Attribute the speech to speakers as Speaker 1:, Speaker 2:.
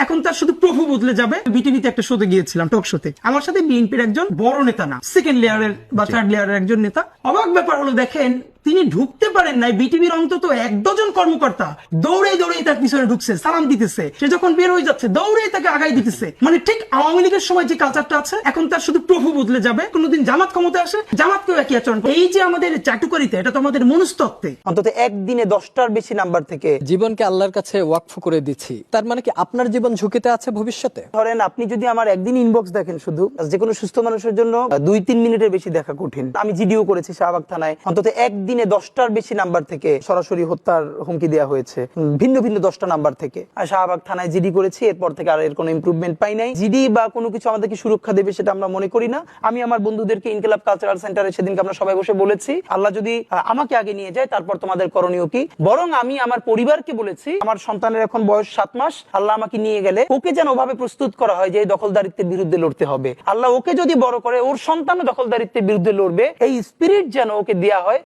Speaker 1: এখন তার শুধু প্রভু বদলে যাবে। বিটিভিতে একটা শোতে গিয়েছিলাম, টক শোতে। আমার সাথে বিএনপির একজন বড় নেতা, না সেকেন্ড লেয়ারের বা থার্ড লেয়ারের একজন নেতা। অবাক ব্যাপার হলো, দেখেন তিনি ঢুকতে পারেন নাই, বিটিভির অন্তত 1 ডজন কর্মকর্তা দৌড়ে দৌড়ে তার পিছনে ঢুকছে, সালাম দিতেছে। সে যখন বের হয়ে যাচ্ছে দৌড়ে তাকে আগাই দিতেছে। মানে ঠিক আওয়ামী লীগের সময় যে কালচারটা আছে, এখন তার শুধু প্রভু বদলে যাবে। কোনোদিন জামাত ক্ষমতায় আসে, জামাতকেও একই আচরণ। এই যে আমাদের চাটুকারিতে, এটা তো আমাদের মনস্তত্ত্বে। অন্তত একদিনে 10টার বেশি নাম্বার থেকে
Speaker 2: জীবনকে আল্লাহর কাছে ওয়াকফ করে দিচ্ছি, তার মানে কি আপনার জীবন ঝুঁকিতে আছে ভবিষ্যতে?
Speaker 1: ধরেন আপনি যদি আমার একদিন ইনবক্স দেখেন, শুধু যে কোনো সুস্থ মানুষের জন্য 2-3 মিনিটের বেশি দেখা কঠিন। আমি জিডিও করেছি শাহবাগ থানায়, অন্তত একদিনে 10টার বেশি নাম্বার থেকে সরাসরি হত্যার হুমকি দেওয়া হয়েছে, ভিন্ন ভিন্ন 10টা নাম্বার থেকে। আর শাহবাগ থানায় জিডি করেছি, এরপর থেকে আর এর কোনো ইমপ্রুভমেন্ট পাই নাই। জিডি বা কোনো কিছু আমাদেরকে সুরক্ষা দেবে সেটা আমরা মনে করি না। আমি আমার বন্ধুদেরকে ইনকিলাব কালচারাল সেন্টারে সেদিনকে আমরা সবাই বসে বলেছি, আল্লাহ যদি আমাকে আগে নিয়ে যায় তারপর তোমাদের করণীয় কি। বরং আমি আমার পরিবারকে বলেছি, আমার সন্তানের এখন বয়স 7 মাস, আল্লাহ আমাকে নিয়ে গেলে ওকে যেন ওভাবে প্রস্তুত করা হয় যে এই দখলদারিত্বের বিরুদ্ধে লড়তে হবে। আল্লাহ ওকে যদি বড় করে, ওর সন্তান দখলদারিত্বের বিরুদ্ধে লড়বে, এই স্পিরিট যেন ওকে দেয়া হয়।